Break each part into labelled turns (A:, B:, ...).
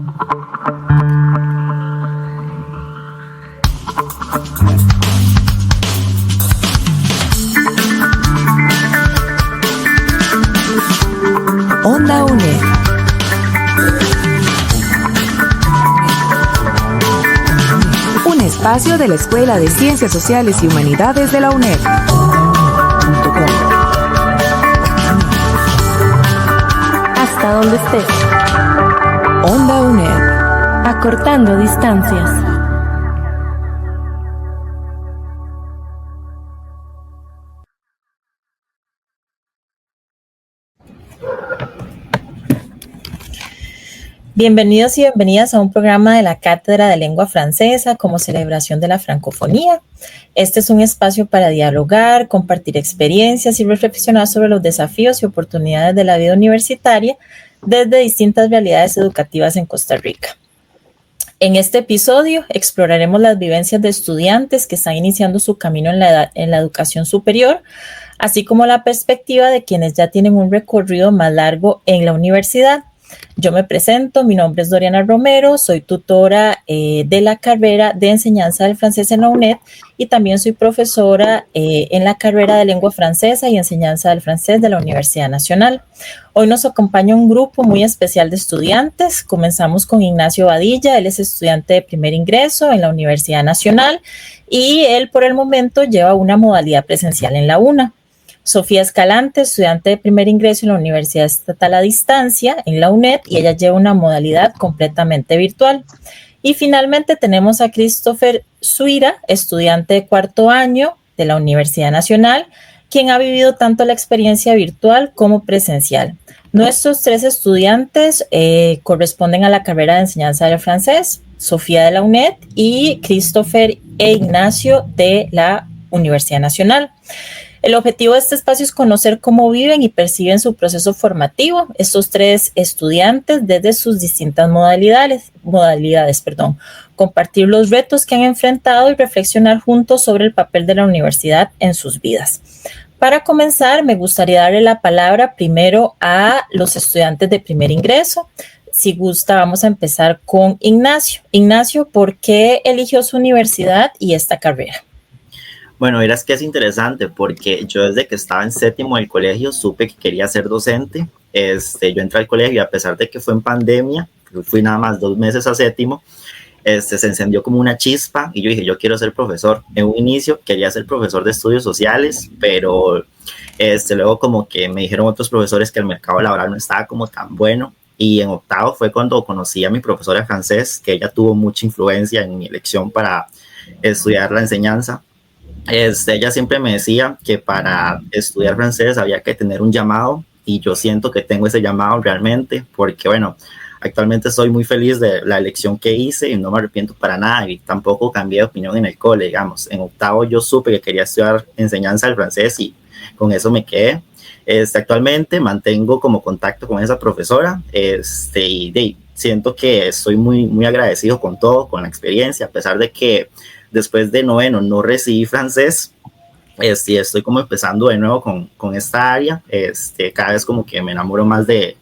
A: Onda UNED. Un espacio de la Escuela de Ciencias Sociales y Humanidades de la UNED.
B: Hasta donde estés.
A: Onda UNED.
B: Acortando distancias.
C: Bienvenidos y bienvenidas a un programa de la Cátedra de Lengua Francesa como celebración de la francofonía. Este es un espacio para dialogar, compartir experiencias y reflexionar sobre los desafíos y oportunidades de la vida universitaria desde distintas realidades educativas en Costa Rica. En este episodio exploraremos las vivencias de estudiantes que están iniciando su camino en la educación superior, así como la perspectiva de quienes ya tienen un recorrido más largo en la universidad. Yo me presento, mi nombre es Doriana Romero, soy tutora de la carrera de enseñanza del francés en la UNED y también soy profesora en la carrera de lengua francesa y enseñanza del francés de la Universidad Nacional. Hoy nos acompaña un grupo muy especial de estudiantes. Comenzamos con Ignacio Badilla, él es estudiante de primer ingreso en la Universidad Nacional y él por el momento lleva una modalidad presencial en la UNA. Sofía Escalante, estudiante de primer ingreso en la Universidad Estatal a Distancia, en la UNED, y ella lleva una modalidad completamente virtual. Y finalmente tenemos a Christopher Suira, estudiante de cuarto año de la Universidad Nacional, quien ha vivido tanto la experiencia virtual como presencial. Nuestros tres estudiantes corresponden a la carrera de enseñanza del francés, Sofía de la UNED y Christopher e Ignacio de la Universidad Nacional. El objetivo de este espacio es conocer cómo viven y perciben su proceso formativo estos tres estudiantes desde sus distintas modalidades, compartir los retos que han enfrentado y reflexionar juntos sobre el papel de la universidad en sus vidas. Para comenzar, me gustaría darle la palabra primero a los estudiantes de primer ingreso. Si gusta, vamos a empezar con Ignacio. Ignacio, ¿por qué eligió su universidad y esta carrera?
D: Bueno, verás que es interesante porque yo desde que estaba en séptimo del colegio supe que quería ser docente. Yo entré al colegio y a pesar de que fue en pandemia, fui nada más 2 meses a séptimo, se encendió como una chispa y yo dije, yo quiero ser profesor. En un inicio quería ser profesor de estudios sociales, pero luego como que me dijeron otros profesores que el mercado laboral no estaba como tan bueno. Y en octavo fue cuando conocí a mi profesora de francés, que ella tuvo mucha influencia en mi elección para estudiar la enseñanza. Ella siempre me decía que para estudiar francés había que tener un llamado y yo siento que tengo ese llamado realmente porque, bueno, actualmente soy muy feliz de la elección que hice y no me arrepiento para nada y tampoco cambié de opinión en el cole, digamos. En octavo yo supe que quería estudiar enseñanza del francés y con eso me quedé. Actualmente mantengo como contacto con esa profesora y siento que estoy muy, muy agradecido con todo, con la experiencia, a pesar de que después de noveno no recibí francés, estoy como empezando de nuevo con esta área, cada vez como que me enamoro más de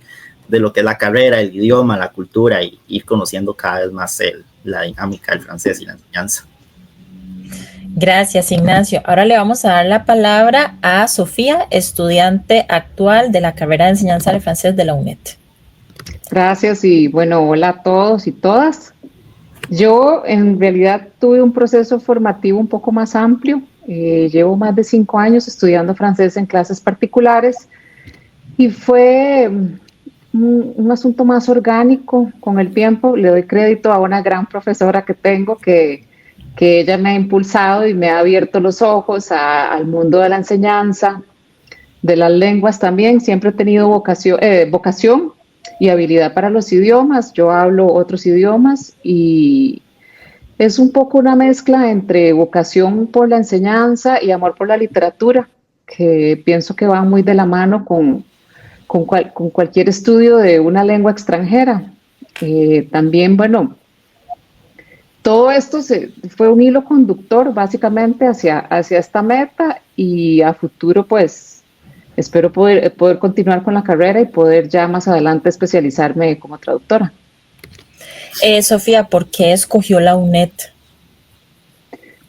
D: lo que es la carrera, el idioma, la cultura y ir conociendo cada vez más la dinámica del francés y la enseñanza.
C: Gracias, Ignacio. Ahora le vamos a dar la palabra a Sofía, estudiante actual de la carrera de enseñanza del francés de la UNED.
E: Gracias y bueno, hola a todos y todas. Yo en realidad tuve un proceso formativo un poco más amplio. Llevo más de 5 años estudiando francés en clases particulares y fue un asunto más orgánico con el tiempo. Le doy crédito a una gran profesora que tengo que ella me ha impulsado y me ha abierto los ojos al mundo de la enseñanza, de las lenguas también. Siempre he tenido vocación y habilidad para los idiomas. Yo hablo otros idiomas y es un poco una mezcla entre vocación por la enseñanza y amor por la literatura, que pienso que va muy de la mano con cualquier estudio de una lengua extranjera. También, bueno, todo esto fue un hilo conductor básicamente hacia esta meta y a futuro pues espero poder continuar con la carrera y poder ya más adelante especializarme como traductora.
C: Sofía, ¿por qué escogió la UNED?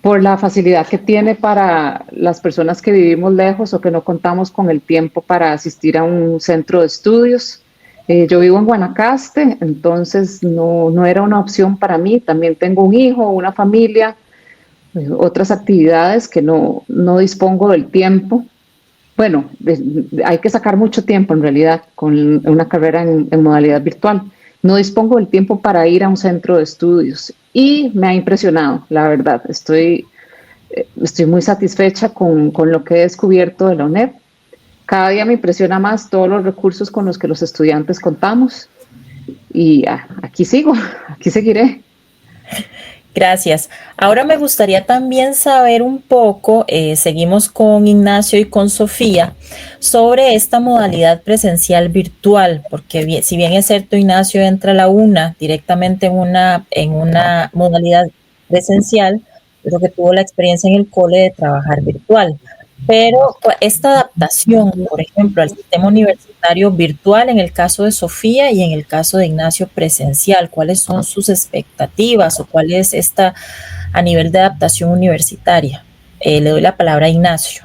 E: Por la facilidad que tiene para las personas que vivimos lejos o que no contamos con el tiempo para asistir a un centro de estudios. Yo vivo en Guanacaste, entonces no era una opción para mí. También tengo un hijo, una familia, otras actividades que no dispongo del tiempo. Bueno, hay que sacar mucho tiempo en realidad con una carrera en modalidad virtual. No dispongo del tiempo para ir a un centro de estudios y me ha impresionado, la verdad. Estoy muy satisfecha con lo que he descubierto de la UNED. Cada día me impresiona más todos los recursos con los que los estudiantes contamos y aquí sigo, aquí seguiré.
C: Gracias. Ahora me gustaría también saber un poco, seguimos con Ignacio y con Sofía, sobre esta modalidad presencial virtual, porque si bien es cierto, Ignacio entra a la UNA directamente en una modalidad presencial, pero que tuvo la experiencia en el cole de trabajar virtual. Pero esta adaptación, por ejemplo, al sistema universitario virtual en el caso de Sofía y en el caso de Ignacio presencial, ¿cuáles son sus expectativas o cuál es esta a nivel de adaptación universitaria? Le doy la palabra a Ignacio.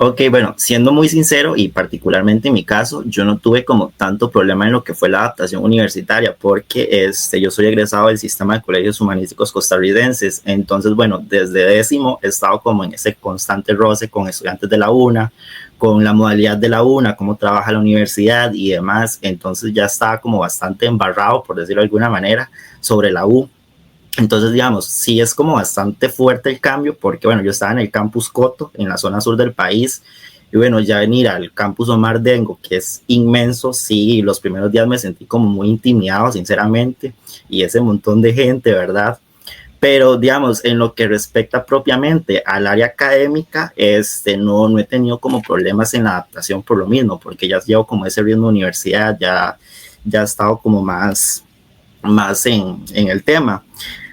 D: Ok, bueno, siendo muy sincero y particularmente en mi caso, yo no tuve como tanto problema en lo que fue la adaptación universitaria porque yo soy egresado del sistema de colegios humanísticos costarricenses. Entonces, bueno, desde décimo he estado como en ese constante roce con estudiantes de la UNA, con la modalidad de la UNA, cómo trabaja la universidad y demás. Entonces ya estaba como bastante embarrado, por decirlo de alguna manera, sobre la U. Entonces, digamos, sí es como bastante fuerte el cambio porque, bueno, yo estaba en el campus Coto, en la zona sur del país, y bueno, ya venir al campus Omar Dengo, que es inmenso, sí, los primeros días me sentí como muy intimidado, sinceramente, y ese montón de gente, ¿verdad? Pero, digamos, en lo que respecta propiamente al área académica, no he tenido como problemas en la adaptación por lo mismo, porque ya llevo como ese ritmo de universidad, ya he estado como más en el tema.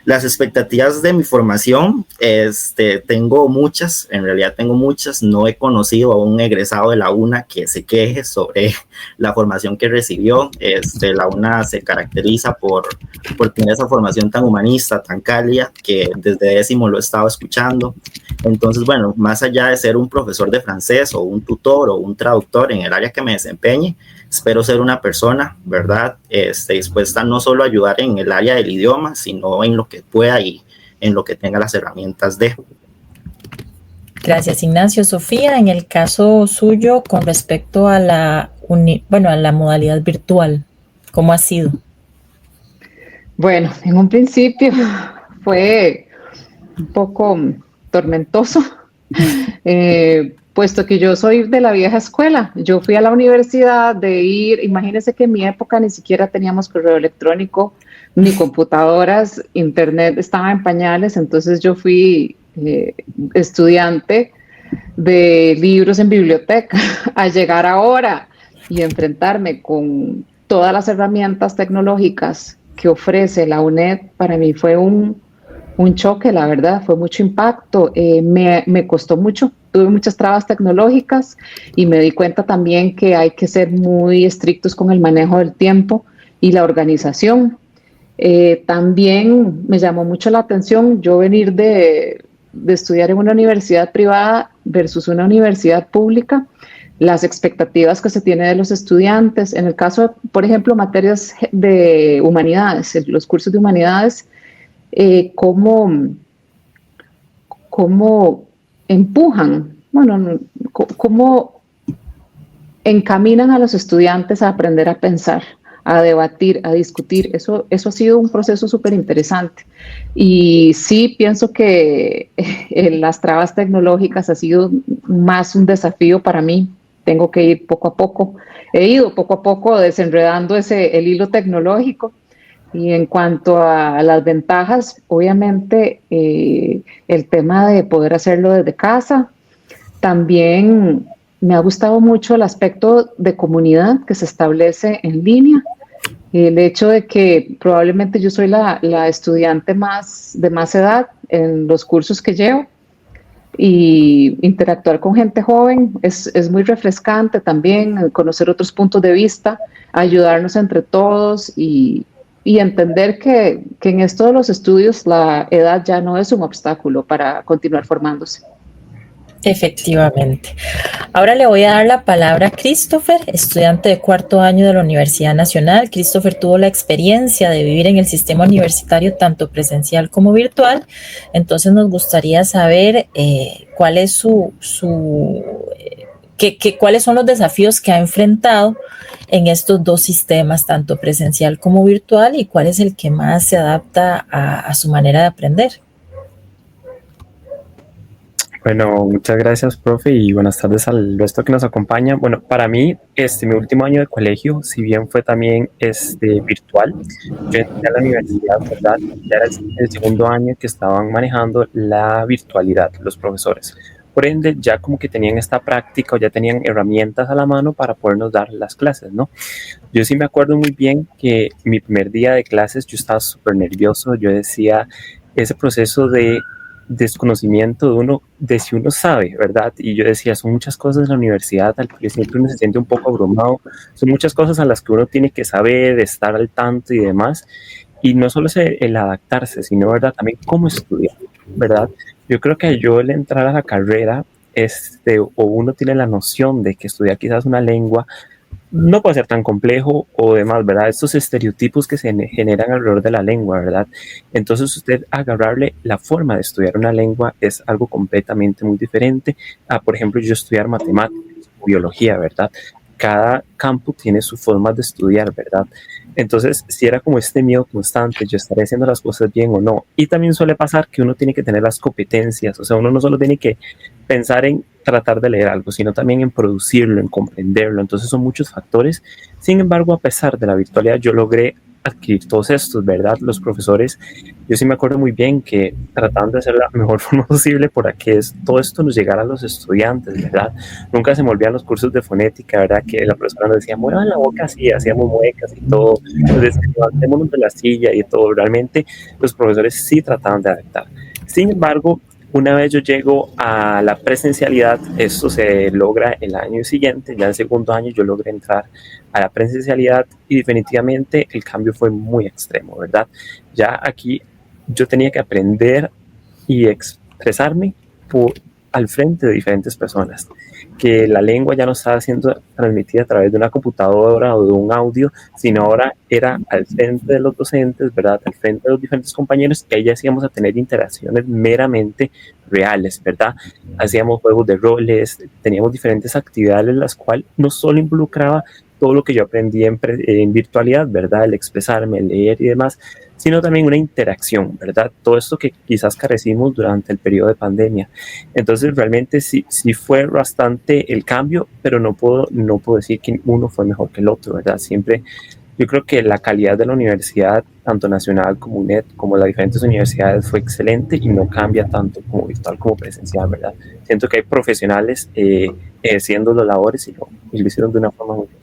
D: Las expectativas de mi formación, tengo muchas, en realidad tengo muchas. No he conocido a un egresado de la UNA que se queje sobre la formación que recibió. La UNA se caracteriza por tener esa formación tan humanista, tan cálida, que desde décimo lo he estado escuchando. Entonces, bueno, más allá de ser un profesor de francés o un tutor o un traductor en el área que me desempeñe, espero ser una persona, ¿verdad? Dispuesta no solo a ayudar en el área del idioma, sino en lo que pueda y en lo que tenga las herramientas de.
C: Gracias, Ignacio. Sofía, en el caso suyo, con respecto a la modalidad virtual, ¿cómo ha sido?
E: Bueno, en un principio fue un poco tormentoso, puesto que yo soy de la vieja escuela. Yo fui a la universidad imagínense que en mi época ni siquiera teníamos correo electrónico, ni computadoras, internet estaba en pañales, entonces yo fui estudiante de libros en biblioteca. A llegar ahora y enfrentarme con todas las herramientas tecnológicas que ofrece la UNED, para mí fue un choque, la verdad, fue mucho impacto. Me costó mucho, tuve muchas trabas tecnológicas y me di cuenta también que hay que ser muy estrictos con el manejo del tiempo y la organización. También me llamó mucho la atención yo venir de estudiar en una universidad privada versus una universidad pública, las expectativas que se tiene de los estudiantes. En el caso, por ejemplo, materias de humanidades, los cursos de humanidades, cómo empujan, cómo encaminan a los estudiantes a aprender a pensar, a debatir, a discutir. Eso ha sido un proceso súper interesante. Y sí pienso que las trabas tecnológicas ha sido más un desafío para mí. Tengo que ir poco a poco. He ido poco a poco desenredando el hilo tecnológico. Y en cuanto a las ventajas, obviamente el tema de poder hacerlo desde casa. También me ha gustado mucho el aspecto de comunidad que se establece en línea. El hecho de que probablemente yo soy la estudiante de más edad en los cursos que llevo, y interactuar con gente joven es muy refrescante también, conocer otros puntos de vista, ayudarnos entre todos y y entender que en esto de los estudios la edad ya no es un obstáculo para continuar formándose.
C: Efectivamente. Ahora le voy a dar la palabra a Christopher, estudiante de cuarto año de la Universidad Nacional. Christopher tuvo la experiencia de vivir en el sistema universitario tanto presencial como virtual. Entonces nos gustaría saber cuál es cuáles son los desafíos que ha enfrentado en estos dos sistemas, tanto presencial como virtual, y cuál es el que más se adapta a su manera de aprender.
F: Bueno, muchas gracias, profe, y buenas tardes al resto que nos acompaña. Bueno, para mí, mi último año de colegio, si bien fue también virtual, yo entré a la universidad, ¿verdad? Ya era el segundo año que estaban manejando la virtualidad los profesores. Por ende, ya como que tenían esta práctica o ya tenían herramientas a la mano para podernos dar las clases, ¿no? Yo sí me acuerdo muy bien que mi primer día de clases yo estaba súper nervioso. Yo decía, ese proceso de desconocimiento de si uno sabe, ¿verdad? Y yo decía, son muchas cosas en la universidad al que siempre uno se siente un poco abrumado, son muchas cosas a las que uno tiene que saber, estar al tanto y demás, y no solo es el adaptarse, sino, ¿verdad?, también cómo estudiar, ¿verdad? Yo creo que yo al entrar a la carrera, o uno tiene la noción de que estudiar quizás una lengua no puede ser tan complejo o demás, ¿verdad? Estos estereotipos que se generan alrededor de la lengua, ¿verdad? Entonces usted agarrarle la forma de estudiar una lengua es algo completamente muy diferente a, por ejemplo, yo estudiar matemáticas, biología, ¿verdad? Cada campo tiene su forma de estudiar, ¿verdad? Entonces, si era como este miedo constante, yo estaré haciendo las cosas bien o no. Y también suele pasar que uno tiene que tener las competencias, o sea, uno no solo tiene que pensar en tratar de leer algo, sino también en producirlo, en comprenderlo. Entonces son muchos factores. Sin embargo, a pesar de la virtualidad, yo logré adquirir todos estos, ¿verdad? Los profesores, yo sí me acuerdo muy bien que trataban de hacer la mejor forma posible para que todo esto nos llegara a los estudiantes, ¿verdad? Nunca se me olvidan los cursos de fonética, ¿verdad? Que la profesora nos decía, muevan la boca así, hacíamos muecas y todo, entonces levantémonos de la silla y todo. Realmente los profesores sí trataban de adaptar. Sin embargo, una vez yo llego a la presencialidad, esto se logra el año siguiente, ya en segundo año yo logré entrar a la presencialidad y definitivamente el cambio fue muy extremo, ¿verdad? Ya aquí yo tenía que aprender y expresarme al frente de diferentes personas, que la lengua ya no estaba siendo transmitida a través de una computadora o de un audio, sino ahora era al frente de los docentes, ¿verdad? Al frente de los diferentes compañeros, que ahí ya íbamos a tener interacciones meramente reales, ¿verdad? Hacíamos juegos de roles, teníamos diferentes actividades, las cuales no solo involucraba todo lo que yo aprendí en virtualidad, ¿verdad? El expresarme, el leer y demás, sino también una interacción, ¿verdad? Todo esto que quizás carecimos durante el periodo de pandemia. Entonces, realmente sí fue bastante el cambio, pero no puedo decir que uno fue mejor que el otro, ¿verdad? Siempre, yo creo que la calidad de la universidad, tanto nacional como UNED, como las diferentes universidades, fue excelente y no cambia tanto como virtual como presencial, ¿verdad? Siento que hay profesionales haciendo las labores y lo hicieron de una forma muy bien.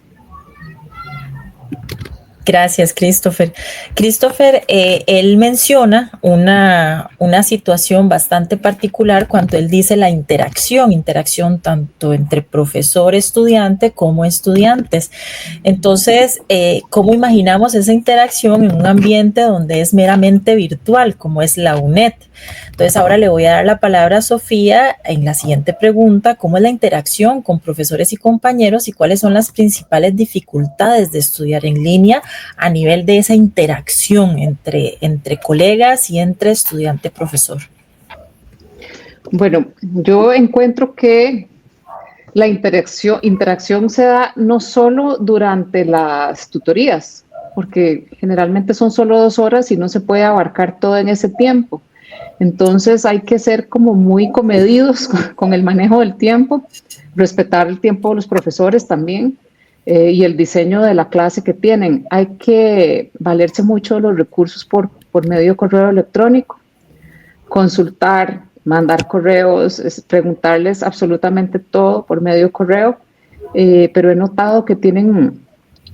C: Gracias, Christopher. Christopher, él menciona una situación bastante particular cuando él dice la interacción tanto entre profesor-estudiante como estudiantes. Entonces, ¿cómo imaginamos esa interacción en un ambiente donde es meramente virtual, como es la UNED? Entonces, ahora le voy a dar la palabra a Sofía en la siguiente pregunta: ¿cómo es la interacción con profesores y compañeros y cuáles son las principales dificultades de estudiar en línea a nivel de esa interacción entre colegas y entre estudiante-profesor?
E: Bueno, yo encuentro que la interacción se da no solo durante las tutorías, porque generalmente son solo 2 horas y no se puede abarcar todo en ese tiempo. Entonces hay que ser como muy comedidos con el manejo del tiempo, respetar el tiempo de los profesores también y el diseño de la clase que tienen. Hay que valerse mucho de los recursos por medio de correo electrónico, consultar, mandar correos, preguntarles absolutamente todo por medio de correo, pero he notado que tienen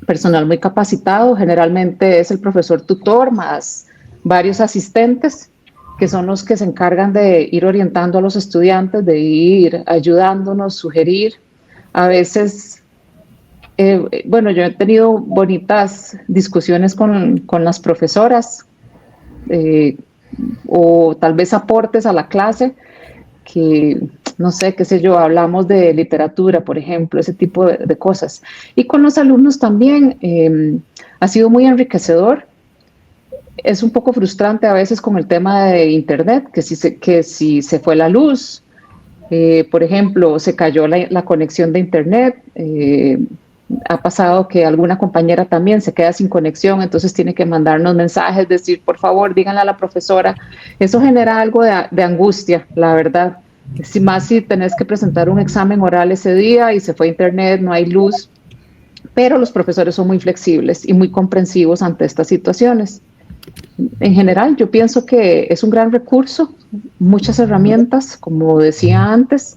E: personal muy capacitado, generalmente es el profesor tutor más varios asistentes, que son los que se encargan de ir orientando a los estudiantes, de ir ayudándonos, sugerir. A veces Bueno, yo he tenido bonitas discusiones con las profesoras, o tal vez aportes a la clase que, no sé, qué sé yo, hablamos de literatura, por ejemplo, ese tipo de cosas. Y con los alumnos también ha sido muy enriquecedor. Es un poco frustrante a veces con el tema de Internet, que si se fue la luz, por ejemplo, se cayó la conexión de Internet, ha pasado que alguna compañera también se queda sin conexión, entonces tiene que mandarnos mensajes, decir, por favor, díganle a la profesora. Eso genera algo de angustia, la verdad. Más si tenés que presentar un examen oral ese día y se fue Internet, no hay luz. Pero los profesores son muy flexibles y muy comprensivos ante estas situaciones. En general, yo pienso que es un gran recurso, muchas herramientas, como decía antes,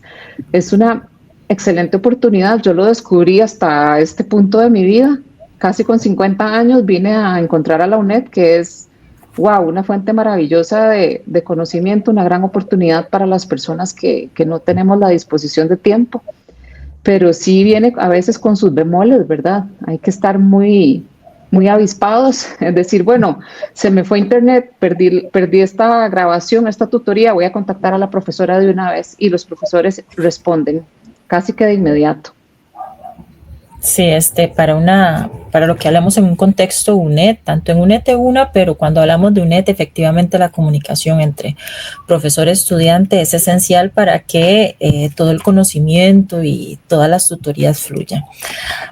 E: es una excelente oportunidad. Yo lo descubrí hasta este punto de mi vida, casi con 50 años vine a encontrar a la UNED, que es, wow, una fuente maravillosa de conocimiento, una gran oportunidad para las personas que no tenemos la disposición de tiempo, pero sí viene a veces con sus bemoles, ¿verdad? Hay que estar muy avispados, es decir, bueno, se me fue Internet, perdí esta grabación, esta tutoría, voy a contactar a la profesora de una vez, y los profesores responden casi que de inmediato.
C: Sí, para lo que hablamos en un contexto UNED, tanto en UNED una, pero cuando hablamos de UNED, efectivamente la comunicación entre profesor-estudiante es esencial para que todo el conocimiento y todas las tutorías fluyan.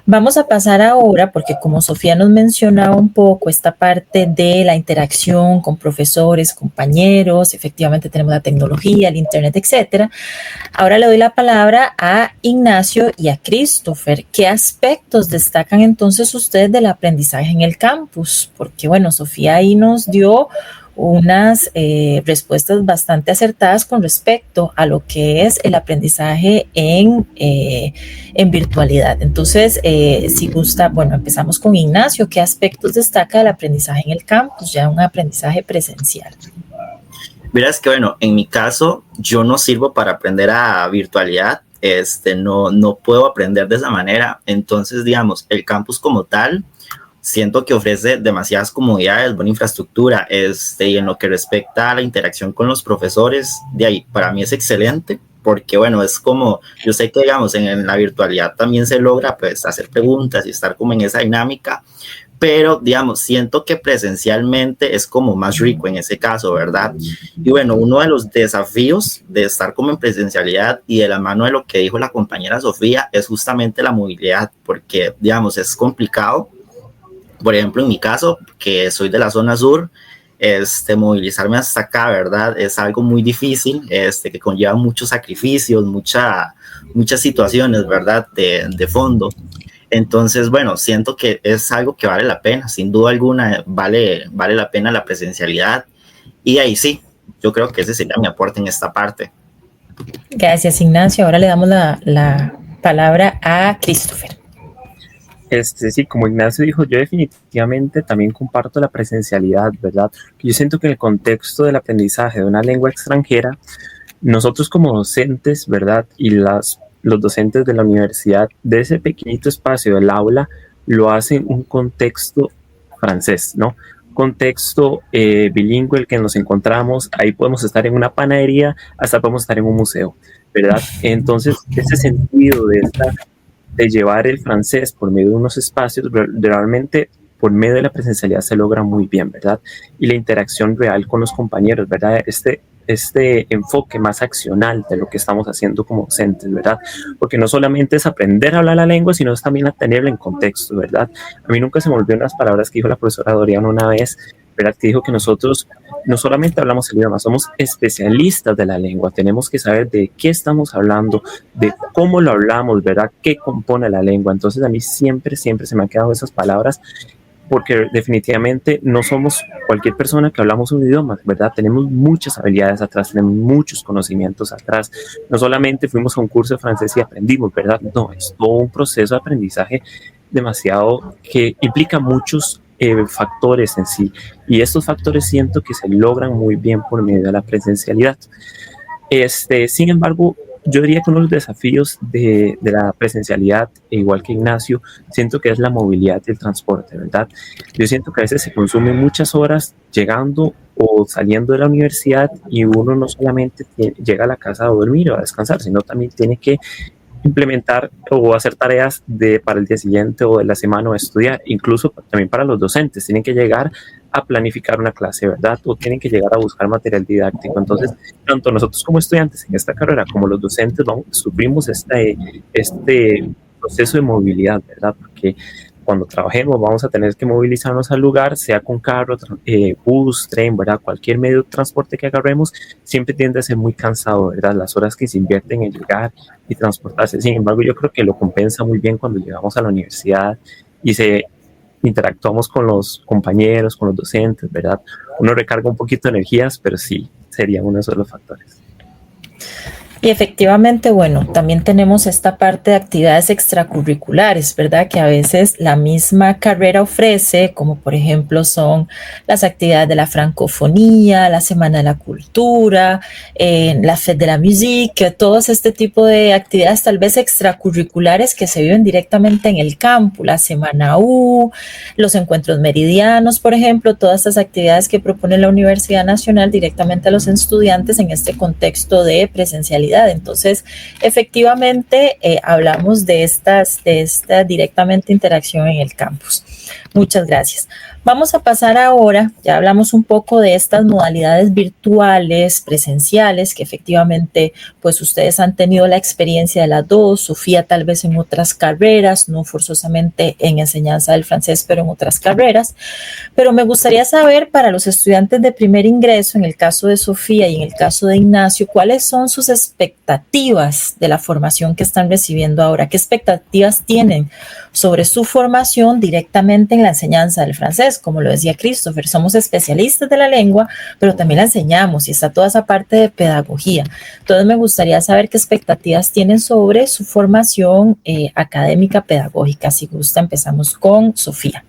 C: Vamos a pasar ahora, porque como Sofía nos mencionaba un poco esta parte de la interacción con profesores, compañeros, efectivamente tenemos la tecnología, el Internet, etcétera. Ahora le doy la palabra a Ignacio y a Christopher. ¿Qué aspectos destacan entonces ustedes del aprendizaje en el campus? Porque, bueno, Sofía ahí nos dio unas respuestas bastante acertadas con respecto a lo que es el aprendizaje en virtualidad. Entonces, si gusta, bueno, empezamos con Ignacio. ¿Qué aspectos destaca del aprendizaje en el campus, ya un aprendizaje presencial?
D: Verás que, bueno, en mi caso, yo no sirvo para aprender a virtualidad, no puedo aprender de esa manera. Entonces, digamos, el campus como tal, siento que ofrece demasiadas comodidades, buena infraestructura, y en lo que respecta a la interacción con los profesores, de ahí, para mí es excelente, porque, bueno, es como, yo sé que, digamos, en la virtualidad también se logra, pues, hacer preguntas y estar como en esa dinámica, pero, digamos, siento que presencialmente es como más rico en ese caso, ¿verdad? Y bueno, uno de los desafíos de estar como en presencialidad y de la mano de lo que dijo la compañera Sofía es justamente la movilidad, porque, digamos, es complicado. Por ejemplo, en mi caso, que soy de la zona sur, movilizarme hasta acá, ¿verdad? Es algo muy difícil, que conlleva muchos sacrificios, muchas situaciones, ¿verdad? De fondo. Entonces, bueno, siento que es algo que vale la pena, sin duda alguna, vale la pena la presencialidad. Y ahí sí, yo creo que ese sería mi aporte en esta parte.
C: Gracias, Ignacio. Ahora le damos la palabra a Christopher.
F: Sí, como Ignacio dijo, yo definitivamente también comparto la presencialidad, ¿verdad? Yo siento que en el contexto del aprendizaje de una lengua extranjera, nosotros como docentes, ¿verdad? Y los docentes de la universidad, de ese pequeñito espacio del aula, lo hacen un contexto francés, ¿no? Contexto bilingüe el que nos encontramos, ahí podemos estar en una panadería, hasta podemos estar en un museo, ¿verdad? Entonces, ese sentido de llevar el francés por medio de unos espacios, realmente por medio de la presencialidad se logra muy bien, ¿verdad? Y la interacción real con los compañeros, ¿verdad? Este enfoque más accional de lo que estamos haciendo como docentes, ¿verdad? Porque no solamente es aprender a hablar la lengua, sino es también a tenerla en contexto, ¿verdad? A mí nunca se me olvidaron las palabras que dijo la profesora Doriana una vez, ¿verdad? Que dijo que nosotros no solamente hablamos el idioma, somos especialistas de la lengua, tenemos que saber de qué estamos hablando, de cómo lo hablamos, ¿verdad? ¿Qué compone la lengua? Entonces a mí siempre se me han quedado esas palabras, porque definitivamente no somos cualquier persona que hablamos un idioma, ¿verdad? Tenemos muchas habilidades atrás, tenemos muchos conocimientos atrás. No solamente fuimos a un curso de francés y aprendimos, ¿verdad? No, es todo un proceso de aprendizaje demasiado que implica muchos factores en sí. Y estos factores siento que se logran muy bien por medio de la presencialidad. Sin embargo, yo diría que uno de los desafíos de la presencialidad, igual que Ignacio, siento que es la movilidad y el transporte, ¿verdad? Yo siento que a veces se consumen muchas horas llegando o saliendo de la universidad y uno no solamente llega a la casa a dormir o a descansar, sino también tiene que implementar o hacer tareas para el día siguiente o de la semana o estudiar, incluso también para los docentes, tienen que llegar a planificar una clase, ¿verdad? O tienen que llegar a buscar material didáctico. Entonces, tanto nosotros como estudiantes en esta carrera como los docentes sufrimos este proceso de movilidad, ¿verdad? Porque cuando trabajemos vamos a tener que movilizarnos al lugar, sea con carro, bus, tren, ¿verdad? Cualquier medio de transporte que agarremos siempre tiende a ser muy cansado, ¿verdad? Las horas que se invierten en llegar y transportarse. Sin embargo, yo creo que lo compensa muy bien cuando llegamos a la universidad y interactuamos con los compañeros, con los docentes, ¿verdad? Uno recarga un poquito de energías, pero sí, sería uno de esos los factores.
C: Y efectivamente, bueno, también tenemos esta parte de actividades extracurriculares, ¿verdad? Que a veces la misma carrera ofrece, como por ejemplo son las actividades de la francofonía, la Semana de la Cultura, la Fête de la Musique, todos este tipo de actividades tal vez extracurriculares que se viven directamente en el campus, la Semana U, los encuentros meridianos, por ejemplo, todas estas actividades que propone la Universidad Nacional directamente a los estudiantes en este contexto de presencialidad. Entonces, efectivamente, hablamos de esta directamente interacción en el campus. Muchas gracias. Vamos a pasar ahora, ya hablamos un poco de estas modalidades virtuales, presenciales, que efectivamente, pues ustedes han tenido la experiencia de las dos, Sofía tal vez en otras carreras, no forzosamente en enseñanza del francés, pero en otras carreras. Pero me gustaría saber para los estudiantes de primer ingreso, en el caso de Sofía y en el caso de Ignacio, ¿cuáles son sus expectativas de la formación que están recibiendo ahora? ¿Qué expectativas tienen sobre su formación directamente en la enseñanza del francés? Como lo decía Christopher, somos especialistas de la lengua, pero también la enseñamos y está toda esa parte de pedagogía. Entonces me gustaría saber qué expectativas tienen sobre su formación académica pedagógica. Si gusta, empezamos con Sofía.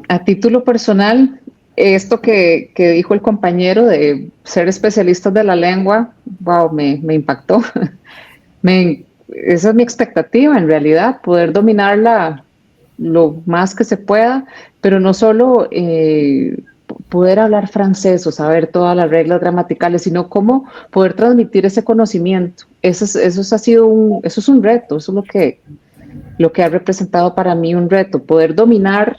E: A título personal, esto que dijo el compañero de ser especialistas de la lengua, wow, me impactó. Esa es mi expectativa en realidad, poder dominarla lo más que se pueda, pero no solo poder hablar francés o saber todas las reglas gramaticales, sino cómo poder transmitir ese conocimiento. Eso es un reto, eso es lo que ha representado para mí un reto, poder dominar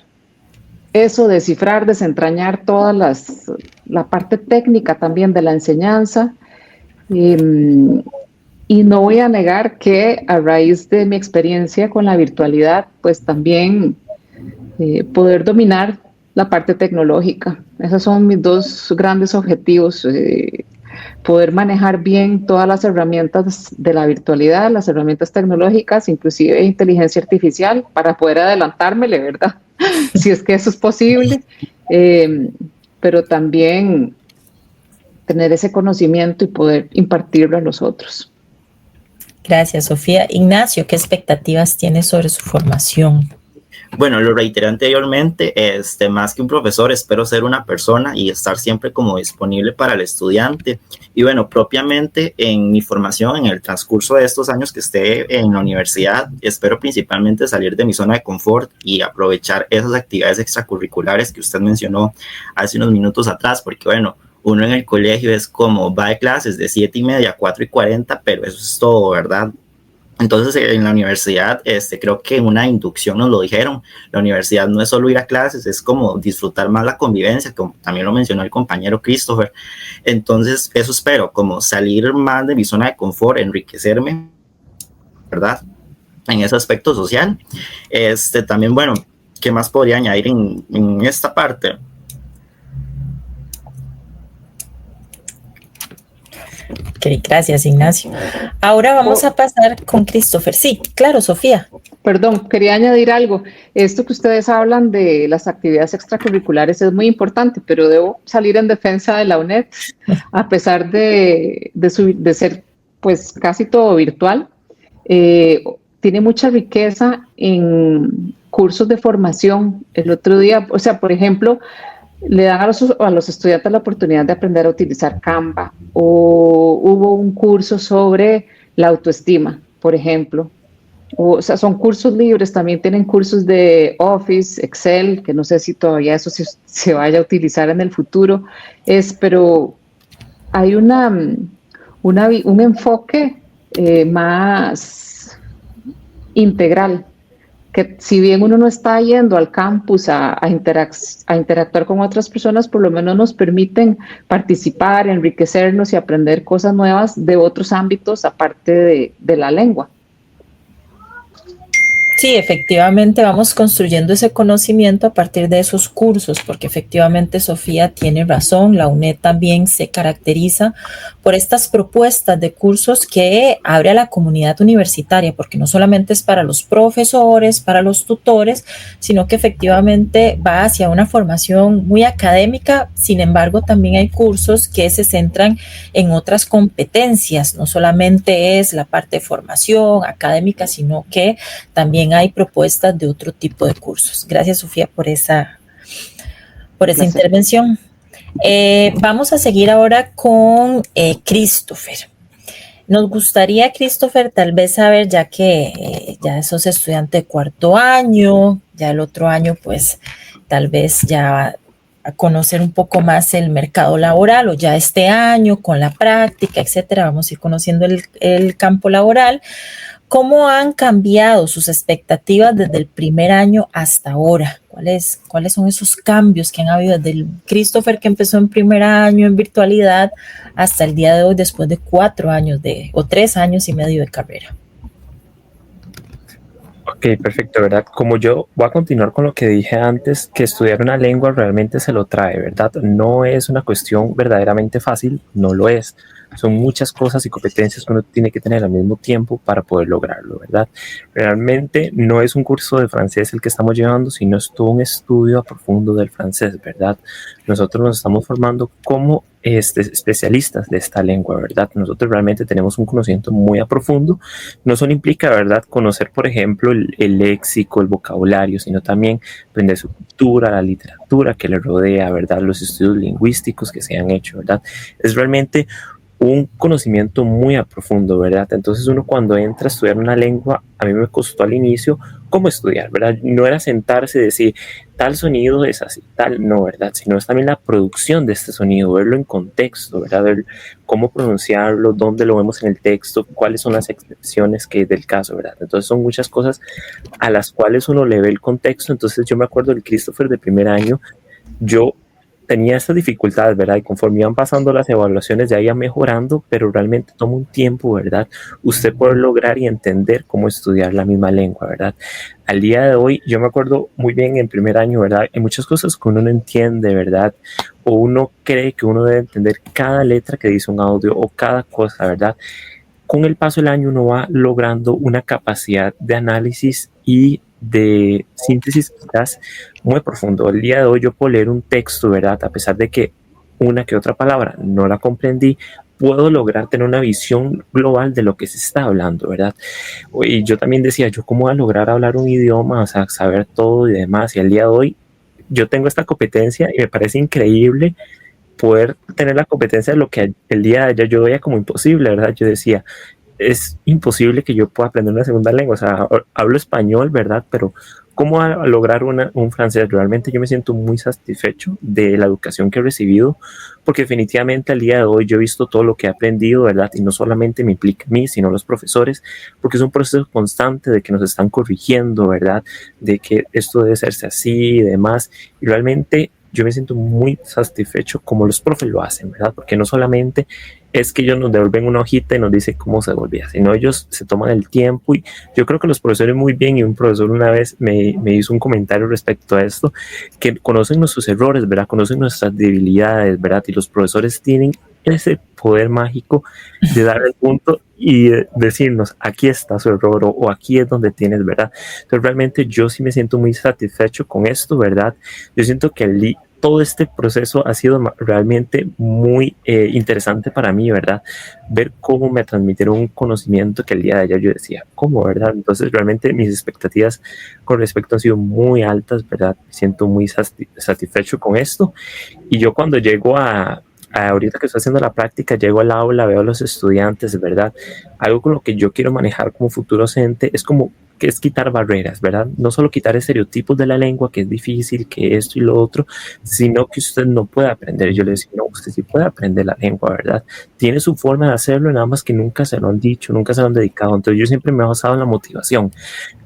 E: eso, descifrar, desentrañar toda la parte técnica también de la enseñanza. Y no voy a negar que a raíz de mi experiencia con la virtualidad, pues también poder dominar la parte tecnológica. Esos son mis dos grandes objetivos, poder manejar bien todas las herramientas de la virtualidad, las herramientas tecnológicas, inclusive inteligencia artificial, para poder adelantármele, ¿verdad? Si es que eso es posible, pero también tener ese conocimiento y poder impartirlo a los otros.
C: Gracias, Sofía. Ignacio, ¿qué expectativas tienes sobre su formación?
D: Bueno, lo reiteré anteriormente, más que un profesor, espero ser una persona y estar siempre como disponible para el estudiante. Y bueno, propiamente en mi formación, en el transcurso de estos años que esté en la universidad, espero principalmente salir de mi zona de confort y aprovechar esas actividades extracurriculares que usted mencionó hace unos minutos atrás, porque bueno, uno en el colegio es como va de clases de 7:30 a 4:40, pero eso es todo, ¿verdad? Entonces en la universidad, creo que en una inducción nos lo dijeron, la universidad no es solo ir a clases, es como disfrutar más la convivencia, como también lo mencionó el compañero Christopher. Entonces eso espero, como salir más de mi zona de confort, enriquecerme, ¿verdad? En ese aspecto social. También, bueno, ¿qué más podría añadir en esta parte?
C: Okay, gracias, Ignacio. Ahora vamos a pasar con Christopher. Sí, claro, Sofía.
E: Perdón, quería añadir algo. Esto que ustedes hablan de las actividades extracurriculares es muy importante, pero debo salir en defensa de la UNED, a pesar de ser pues casi todo virtual. Tiene mucha riqueza en cursos de formación. El otro día, o sea, por ejemplo, le dan a los estudiantes la oportunidad de aprender a utilizar Canva, o hubo un curso sobre la autoestima, por ejemplo. O sea, son cursos libres, también tienen cursos de Office, Excel, que no sé si todavía eso se vaya a utilizar en el futuro, pero hay un enfoque más integral, que si bien uno no está yendo al campus a interactuar con otras personas, por lo menos nos permiten participar, enriquecernos y aprender cosas nuevas de otros ámbitos aparte de la lengua.
C: Sí, efectivamente vamos construyendo ese conocimiento a partir de esos cursos, porque efectivamente Sofía tiene razón, la UNED también se caracteriza por estas propuestas de cursos que abre a la comunidad universitaria, porque no solamente es para los profesores, para los tutores, sino que efectivamente va hacia una formación muy académica. Sin embargo, también hay cursos que se centran en otras competencias, no solamente es la parte de formación académica, sino que también hay propuestas de otro tipo de cursos. Gracias, Sofía, por esa intervención. Vamos a seguir ahora con Christopher. Nos gustaría, Christopher, tal vez saber, ya que ya sos estudiante de cuarto año, ya el otro año, pues tal vez ya a conocer un poco más el mercado laboral, o ya este año con la práctica, etcétera, vamos a ir conociendo el campo laboral. ¿Cómo han cambiado sus expectativas desde el primer año hasta ahora? ¿Cuáles son esos cambios que han habido desde el Christopher que empezó en primer año en virtualidad hasta el día de hoy, después de 4 años o 3 años y medio de carrera?
F: Ok, perfecto, ¿verdad? Como yo voy a continuar con lo que dije antes, que estudiar una lengua realmente se lo trae, ¿verdad? No es una cuestión verdaderamente fácil, no lo es. Son muchas cosas y competencias que uno tiene que tener al mismo tiempo para poder lograrlo, ¿verdad? Realmente no es un curso de francés el que estamos llevando, sino es todo un estudio a profundo del francés, ¿verdad? Nosotros nos estamos formando como especialistas de esta lengua, ¿verdad? Nosotros realmente tenemos un conocimiento muy a profundo. No solo implica, ¿verdad?, conocer, por ejemplo, el léxico, el vocabulario, sino también aprender su cultura, la literatura que le rodea, ¿verdad?, los estudios lingüísticos que se han hecho, ¿verdad? Es realmente un conocimiento muy a profundo, ¿verdad? Entonces uno cuando entra a estudiar una lengua, a mí me costó al inicio cómo estudiar, ¿verdad? No era sentarse y decir, tal sonido es así, tal no, ¿verdad? Sino es también la producción de este sonido, verlo en contexto, ¿verdad? Ver cómo pronunciarlo, dónde lo vemos en el texto, cuáles son las excepciones que es del caso, ¿verdad? Entonces son muchas cosas a las cuales uno le ve el contexto. Entonces yo me acuerdo del Christopher de primer año, yo tenía estas dificultades, ¿verdad? Y conforme iban pasando las evaluaciones ya iba mejorando, pero realmente toma un tiempo, ¿verdad? Usted poder lograr y entender cómo estudiar la misma lengua, ¿verdad? Al día de hoy, yo me acuerdo muy bien en primer año, ¿verdad? Hay muchas cosas que uno no entiende, ¿verdad? O uno cree que uno debe entender cada letra que dice un audio o cada cosa, ¿verdad? Con el paso del año uno va logrando una capacidad de análisis y de síntesis quizás muy profundo. El día de hoy yo puedo leer un texto, ¿verdad? A pesar de que una que otra palabra no la comprendí, puedo lograr tener una visión global de lo que se está hablando, ¿verdad? Y yo también decía, ¿yo cómo voy a lograr hablar un idioma, o sea, saber todo y demás? Y al día de hoy yo tengo esta competencia y me parece increíble poder tener la competencia de lo que el día de ayer yo veía como imposible, ¿verdad? Yo decía, es imposible que yo pueda aprender una segunda lengua, o sea, hablo español, ¿verdad? Pero ¿cómo a lograr un francés? Realmente yo me siento muy satisfecho de la educación que he recibido, porque definitivamente al día de hoy yo he visto todo lo que he aprendido, ¿verdad? Y no solamente me implica a mí, sino a los profesores, porque es un proceso constante de que nos están corrigiendo, ¿verdad? De que esto debe hacerse así y demás, y realmente yo me siento muy satisfecho como los profes lo hacen, ¿verdad? Porque no solamente es que ellos nos devuelven una hojita y nos dicen cómo se devolvía, sino ellos se toman el tiempo, y yo creo que los profesores muy bien, y un profesor una vez me hizo un comentario respecto a esto, que conocen nuestros errores, ¿verdad? Conocen nuestras debilidades, ¿verdad? Y los profesores tienen ese poder mágico de dar el punto y decirnos, aquí está su error, o aquí es donde tienes, ¿verdad? Entonces realmente yo sí me siento muy satisfecho con esto, ¿verdad? Yo siento que todo este proceso ha sido realmente muy interesante para mí, ¿verdad? Ver cómo me transmitieron un conocimiento que el día de ayer yo decía, ¿cómo, verdad? Entonces realmente mis expectativas con respecto han sido muy altas, ¿verdad? Me siento muy satisfecho con esto. Y yo cuando llego ahorita que estoy haciendo la práctica, llego al aula, veo a los estudiantes, ¿verdad? Algo con lo que yo quiero manejar como futuro docente es como que es quitar barreras, ¿verdad? No solo quitar estereotipos de la lengua, que es difícil, que esto y lo otro, sino que usted no puede aprender. Yo le decía, no, usted sí puede aprender la lengua, ¿verdad? Tiene su forma de hacerlo, nada más que nunca se lo han dicho, nunca se lo han dedicado. Entonces yo siempre me he basado en la motivación.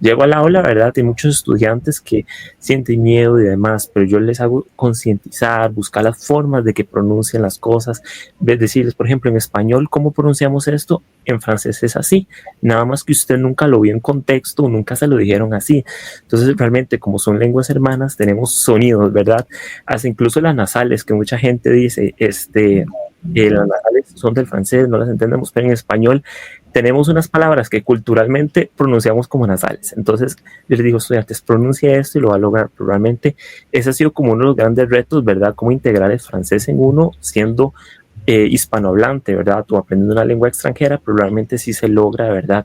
F: Llego al aula, ¿verdad? Hay muchos estudiantes que sienten miedo y demás, pero yo les hago concientizar, buscar las formas de que pronuncien las cosas, decirles, por ejemplo, en español, ¿cómo pronunciamos esto? En francés es así, nada más que usted nunca lo vio en contexto, nunca se lo dijeron así. Entonces realmente como son lenguas hermanas tenemos sonidos, ¿verdad? Hasta incluso las nasales, que mucha gente dice las nasales son del francés, no las entendemos, pero en español tenemos unas palabras que culturalmente pronunciamos como nasales. Entonces yo les digo, estudiantes, pronuncia esto y lo va a lograr. Pero realmente ese ha sido como uno de los grandes retos, ¿verdad? Cómo integrar el francés en uno siendo hispanohablante, ¿verdad? O aprendiendo una lengua extranjera, pero realmente sí se logra, ¿verdad?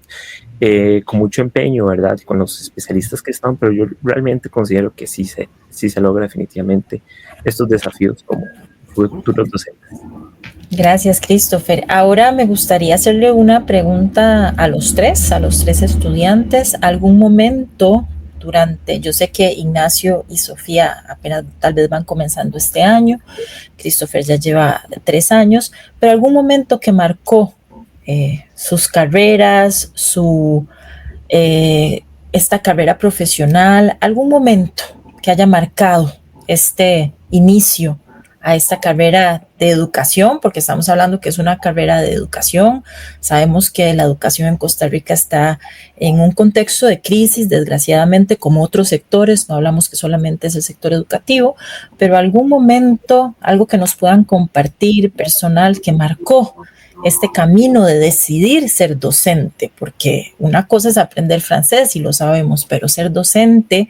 F: Con mucho empeño, ¿verdad? Con los especialistas que están, pero yo realmente considero que sí se logra definitivamente estos desafíos como futuros docentes.
C: Gracias, Christopher. Ahora me gustaría hacerle una pregunta a los tres estudiantes. ¿Algún momento yo sé que Ignacio y Sofía apenas tal vez van comenzando este año, Christopher ya lleva 3 años, pero algún momento que marcó sus carreras, esta carrera profesional, algún momento que haya marcado este inicio a esta carrera de educación, porque estamos hablando que es una carrera de educación. Sabemos que la educación en Costa Rica está en un contexto de crisis, desgraciadamente, como otros sectores. No hablamos que solamente es el sector educativo, pero algún momento, algo que nos puedan compartir personal que marcó este camino de decidir ser docente, porque una cosa es aprender francés y lo sabemos, pero ser docente,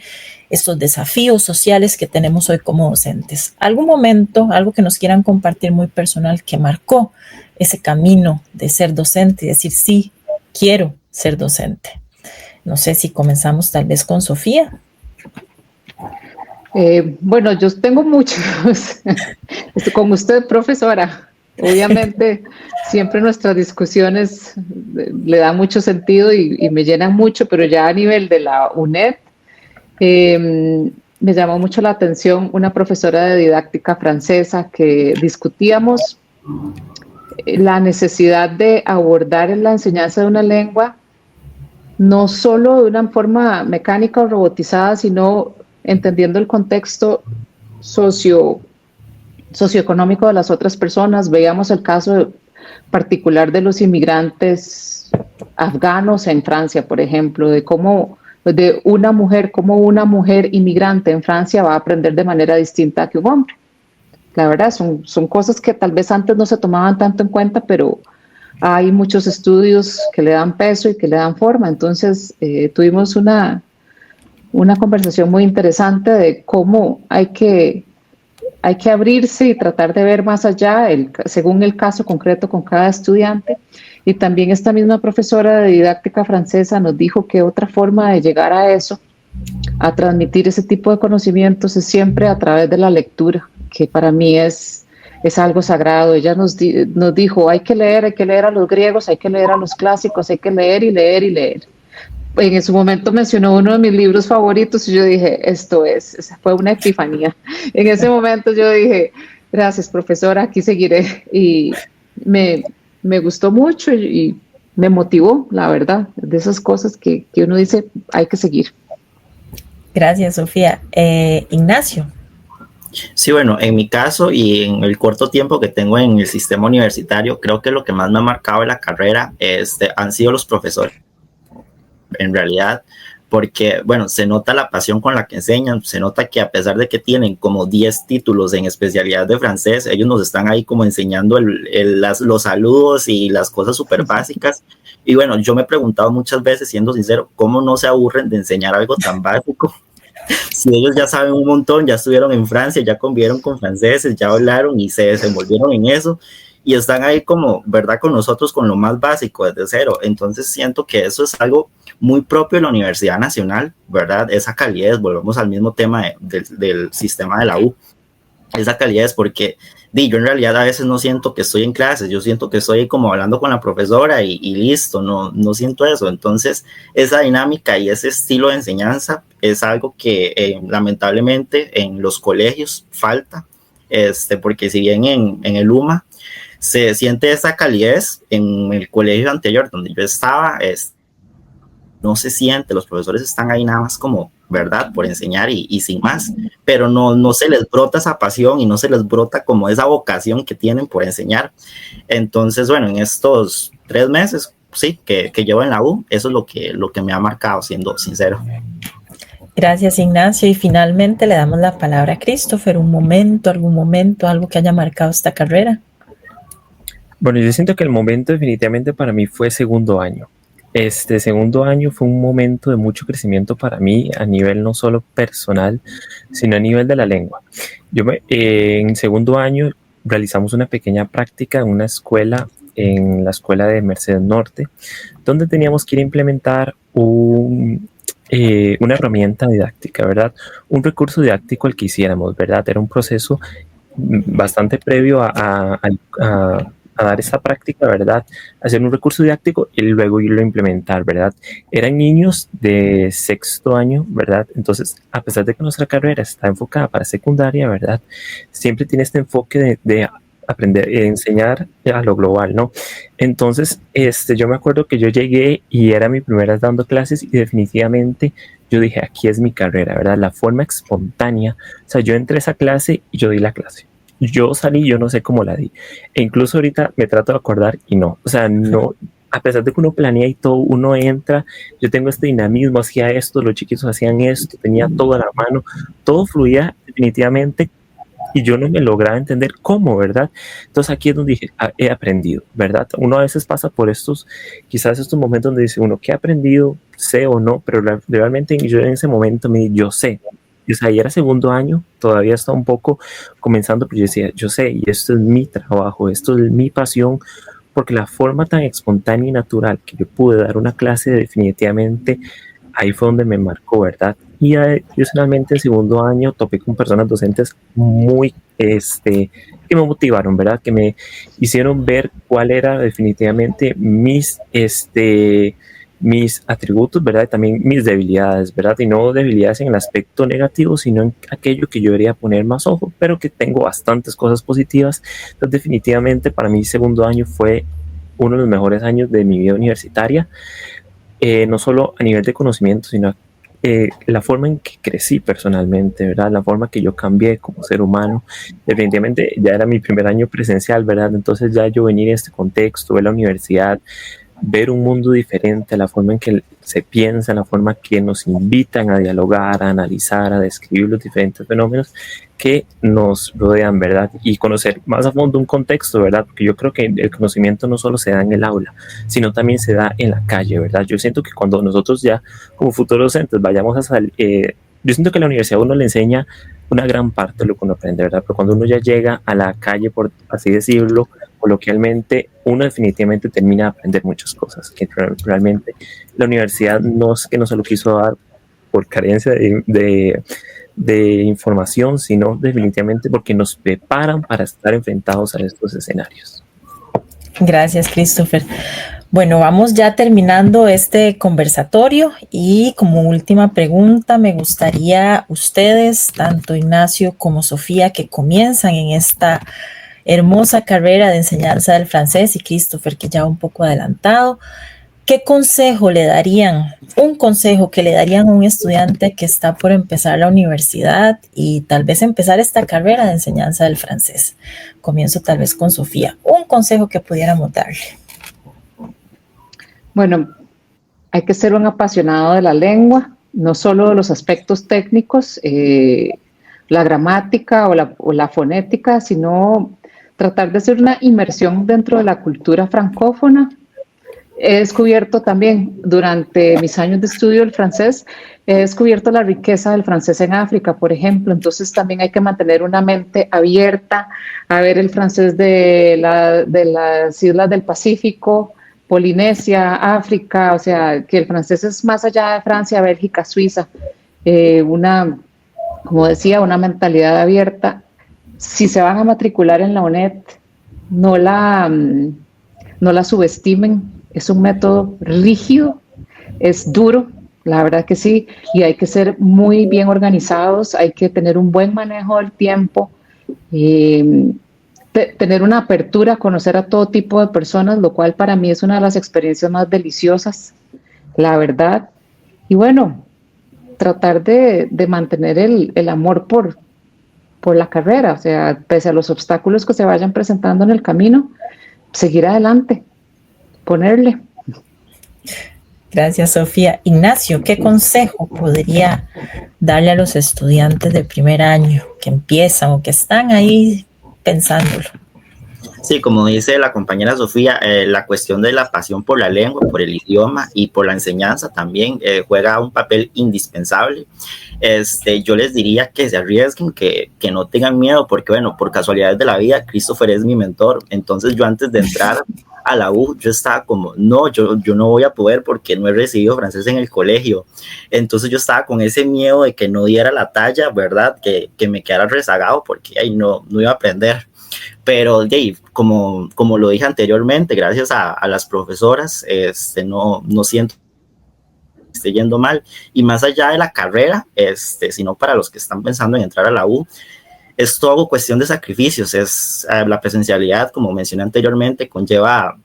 C: estos desafíos sociales que tenemos hoy como docentes. ¿Algún momento, algo que nos quieran compartir muy personal que marcó ese camino de ser docente y decir, sí, quiero ser docente? No sé si comenzamos tal vez con Sofía.
E: Bueno, yo tengo muchos, como usted, profesora. Obviamente, siempre nuestras discusiones le dan mucho sentido y me llenan mucho, pero ya a nivel de la UNED, me llamó mucho la atención una profesora de didáctica francesa que discutíamos la necesidad de abordar la enseñanza de una lengua no solo de una forma mecánica o robotizada, sino entendiendo el contexto socioeconómico de las otras personas. Veíamos el caso particular de los inmigrantes afganos en Francia, por ejemplo, de cómo una mujer inmigrante en Francia va a aprender de manera distinta que un hombre. La verdad, son cosas que tal vez antes no se tomaban tanto en cuenta, pero hay muchos estudios que le dan peso y que le dan forma. Entonces, tuvimos una conversación muy interesante de cómo hay que abrirse y tratar de ver más allá, según el caso concreto con cada estudiante. Y también esta misma profesora de didáctica francesa nos dijo que otra forma de llegar a eso, a transmitir ese tipo de conocimientos, es siempre a través de la lectura, que para mí es algo sagrado. Ella nos dijo, hay que leer a los griegos, hay que leer a los clásicos, hay que leer y leer y leer. En su momento mencionó uno de mis libros favoritos y yo dije, esa fue una epifanía. En ese momento yo dije, gracias profesora, aquí seguiré. Y me gustó mucho y me motivó, la verdad, de esas cosas que uno dice, hay que seguir.
C: Gracias, Sofía. Ignacio.
D: Sí, bueno, en mi caso y en el corto tiempo que tengo en el sistema universitario, creo que lo que más me ha marcado en la carrera han sido los profesores. En realidad, porque, bueno, se nota la pasión con la que enseñan, se nota que a pesar de que tienen como 10 títulos en especialidad de francés, ellos nos están ahí como enseñando los saludos y las cosas súper básicas. Y bueno, yo me he preguntado muchas veces, siendo sincero, cómo no se aburren de enseñar algo tan básico, Si ellos ya saben un montón, ya estuvieron en Francia, ya convivieron con franceses, ya hablaron y se desenvolvieron en eso y están ahí como, ¿verdad? Con nosotros con lo más básico desde cero. Entonces siento que eso es algo muy propio de la Universidad Nacional, ¿verdad? Esa calidez, volvemos al mismo tema del sistema de la U, esa calidez, porque yo en realidad a veces no siento que estoy en clases, yo siento que estoy como hablando con la profesora y listo, no siento eso. Entonces esa dinámica y ese estilo de enseñanza es algo que lamentablemente en los colegios falta, porque si bien en el UMA se siente esa calidez, en el colegio anterior donde yo estaba, no se siente, los profesores están ahí nada más como, ¿verdad? Por enseñar y sin más, pero no se les brota esa pasión y no se les brota como esa vocación que tienen por enseñar. Entonces, bueno, en estos 3 meses, sí, que llevo en la U, eso es lo que me ha marcado, siendo sincero.
C: Gracias, Ignacio. Y finalmente le damos la palabra a Christopher. Algún momento, algo que haya marcado esta carrera.
F: Bueno, yo siento que el momento definitivamente para mí fue segundo año. Este segundo año fue un momento de mucho crecimiento para mí a nivel no solo personal, sino a nivel de la lengua. En segundo año realizamos una pequeña práctica en una escuela, en la escuela de Mercedes Norte, donde teníamos que ir a implementar una herramienta didáctica, ¿verdad? Un recurso didáctico al que hiciéramos, ¿verdad? Era un proceso bastante previo a dar esa práctica, ¿verdad? Hacer un recurso didáctico y luego irlo a implementar, ¿verdad? Eran niños de sexto año, ¿verdad? Entonces, a pesar de que nuestra carrera está enfocada para secundaria, ¿verdad? Siempre tiene este enfoque de aprender, enseñar a lo global, ¿no? Entonces, yo me acuerdo que yo llegué y era mi primera vez dando clases y definitivamente yo dije, aquí es mi carrera, ¿verdad? La forma espontánea, o sea, yo entré a esa clase y yo di la clase. Yo salí, yo no sé cómo la di. E incluso ahorita me trato de acordar y no. O sea, no, a pesar de que uno planea y todo, uno entra, yo tengo este dinamismo, hacía esto, los chiquitos hacían esto, tenía todo a la mano, todo fluía definitivamente y yo no me lograba entender cómo, ¿verdad? Entonces aquí es donde dije, he aprendido, ¿verdad? Uno a veces pasa por quizás estos momentos donde dice uno, ¿qué he aprendido? Sé o no, pero realmente yo en ese momento me dije, yo sé. O sea, ya era segundo año, todavía estaba un poco comenzando, pero yo decía, yo sé, y esto es mi trabajo, esto es mi pasión, porque la forma tan espontánea y natural que yo pude dar una clase, definitivamente, ahí fue donde me marcó, ¿verdad? Y adicionalmente en segundo año topé con personas docentes muy, que me motivaron, ¿verdad? Que me hicieron ver cuál era definitivamente mis atributos, ¿verdad? Y también mis debilidades, ¿verdad? Y no debilidades en el aspecto negativo, sino en aquello que yo debería poner más ojo, pero que tengo bastantes cosas positivas. Entonces, definitivamente para mí segundo año fue uno de los mejores años de mi vida universitaria, no solo a nivel de conocimiento, sino la forma en que crecí personalmente, ¿verdad? La forma que yo cambié como ser humano. Definitivamente ya era mi primer año presencial, ¿verdad? Entonces ya yo venir en este contexto, ver la universidad, ver un mundo diferente, la forma en que se piensa, la forma que nos invitan a dialogar, a analizar, a describir los diferentes fenómenos que nos rodean, ¿verdad? Y conocer más a fondo un contexto, ¿verdad? Porque yo creo que el conocimiento no solo se da en el aula, sino también se da en la calle, ¿verdad? Yo siento que cuando nosotros ya como futuros docentes vayamos a salir, yo siento que la universidad a uno le enseña una gran parte de lo que uno aprende, ¿verdad? Pero cuando uno ya llega a la calle, por así decirlo, coloquialmente, uno definitivamente termina de aprender muchas cosas, que realmente la universidad no es que no se lo quiso dar por carencia de información, sino definitivamente porque nos preparan para estar enfrentados a estos escenarios.
C: Gracias, Christopher. Bueno, vamos ya terminando este conversatorio y como última pregunta, me gustaría ustedes, tanto Ignacio como Sofía, que comienzan en esta hermosa carrera de enseñanza del francés, y Christopher, que ya un poco adelantado, ¿qué consejo le darían? Un consejo que le darían a un estudiante que está por empezar la universidad y tal vez empezar esta carrera de enseñanza del francés. Comienzo tal vez con Sofía. Un consejo que pudiéramos darle.
E: Bueno, hay que ser un apasionado de la lengua, no solo de los aspectos técnicos, la gramática o la fonética, sino tratar de hacer una inmersión dentro de la cultura francófona, he descubierto también durante mis años de estudio del francés, he descubierto la riqueza del francés en África, por ejemplo. Entonces también hay que mantener una mente abierta a ver el francés de las islas del Pacífico, Polinesia, África, o sea, que el francés es más allá de Francia, Bélgica, Suiza, como decía, una mentalidad abierta. Si se van a matricular en la UNED, no la subestimen, es un método rígido, es duro, la verdad que sí, y hay que ser muy bien organizados, hay que tener un buen manejo del tiempo, tener una apertura, conocer a todo tipo de personas, lo cual para mí es una de las experiencias más deliciosas, la verdad. Y bueno, tratar de mantener el amor por la carrera, o sea, pese a los obstáculos que se vayan presentando en el camino, seguir adelante, ponerle.
C: Gracias, Sofía. Ignacio, ¿qué consejo podría darle a los estudiantes de primer año que empiezan o que están ahí pensándolo?
D: Sí, como dice la compañera Sofía, la cuestión de la pasión por la lengua, por el idioma y por la enseñanza también juega un papel indispensable. Yo les diría que se arriesguen, que no tengan miedo, porque bueno, por casualidades de la vida, Christopher es mi mentor. Entonces yo antes de entrar a la U, yo estaba como, no, yo no voy a poder porque no he recibido francés en el colegio. Entonces yo estaba con ese miedo de que no diera la talla, ¿verdad? Que me quedara rezagado porque ahí no iba a aprender. Pero Dave, como lo dije anteriormente, gracias a las profesoras, no siento que esté yendo mal. Y más allá de la carrera, sino para los que están pensando en entrar a la U, es todo cuestión de sacrificios. La presencialidad, como mencioné anteriormente, conlleva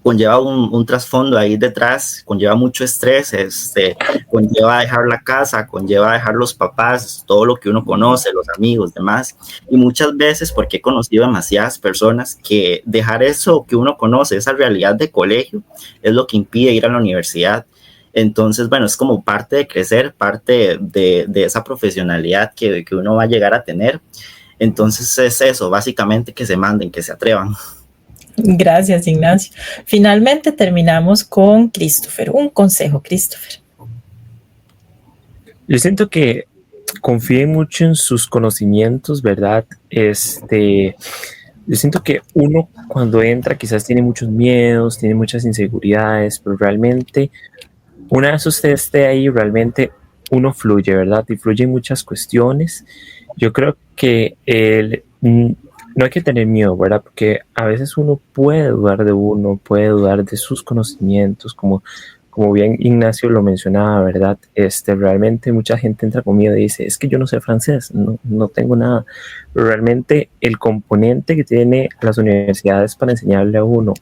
D: un trasfondo ahí detrás, conlleva mucho estrés, conlleva dejar la casa, conlleva dejar los papás, todo lo que uno conoce, los amigos, demás. Y muchas veces, porque he conocido demasiadas personas que dejar eso que uno conoce, esa realidad de colegio, es lo que impide ir a la universidad. Entonces, bueno, es como parte de crecer, parte de esa profesionalidad que uno va a llegar a tener. Entonces es eso, básicamente, que se manden, que se atrevan.
C: Gracias, Ignacio. Finalmente terminamos con Christopher. Un consejo, Christopher.
F: Yo siento que confíen mucho en sus conocimientos, ¿verdad? Yo siento que uno cuando entra quizás tiene muchos miedos, tiene muchas inseguridades, pero realmente una vez usted esté ahí, realmente uno fluye, ¿verdad? Y fluye en muchas cuestiones. Yo creo que no hay que tener miedo, ¿verdad? Porque a veces uno puede dudar de uno, puede dudar de sus conocimientos, como bien Ignacio lo mencionaba, ¿verdad? Realmente mucha gente entra con miedo y dice, es que yo no sé francés, no tengo nada. Pero realmente el componente que tiene las universidades para enseñarle a uno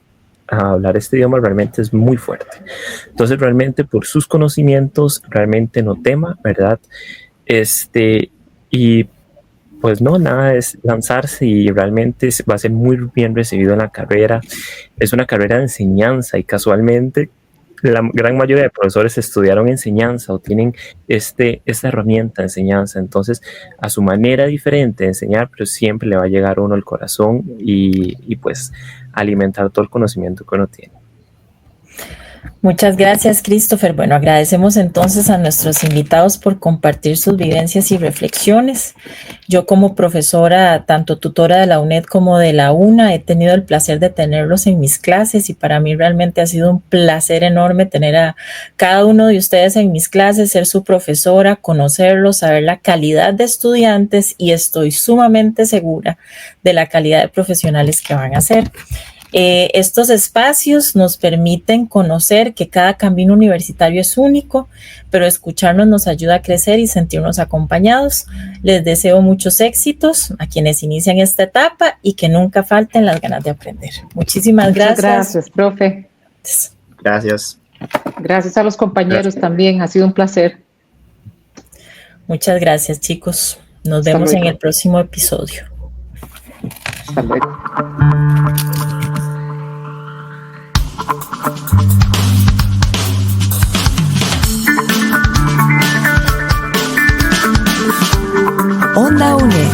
F: a hablar este idioma realmente es muy fuerte. Entonces realmente por sus conocimientos, realmente no tema, ¿verdad? Y pues no, nada, es lanzarse y realmente va a ser muy bien recibido en la carrera. Es una carrera de enseñanza y casualmente la gran mayoría de profesores estudiaron enseñanza o tienen esta herramienta de enseñanza. Entonces, a su manera diferente de enseñar, pero siempre le va a llegar a uno el corazón y pues alimentar todo el conocimiento que uno tiene.
C: Muchas gracias, Christopher. Bueno, agradecemos entonces a nuestros invitados por compartir sus vivencias y reflexiones. Yo como profesora, tanto tutora de la UNED como de la UNA, he tenido el placer de tenerlos en mis clases y para mí realmente ha sido un placer enorme tener a cada uno de ustedes en mis clases, ser su profesora, conocerlos, saber la calidad de estudiantes y estoy sumamente segura de la calidad de profesionales que van a ser. Estos espacios nos permiten conocer que cada camino universitario es único, pero escucharnos nos ayuda a crecer y sentirnos acompañados. Les deseo muchos éxitos a quienes inician esta etapa y que nunca falten las ganas de aprender. Muchísimas gracias.
E: Muchas gracias, profe.
D: Gracias.
E: Gracias a los compañeros también, ha sido un placer.
C: Muchas gracias, chicos. Nos vemos en el próximo episodio.
E: Hasta luego.
A: Onda UNED.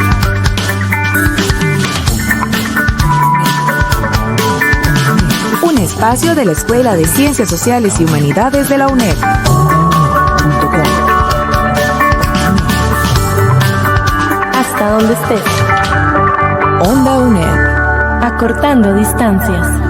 A: Un espacio de la Escuela de Ciencias Sociales y Humanidades de la UNED.
B: Hasta donde estés.
A: Onda UNED.
B: Acortando distancias.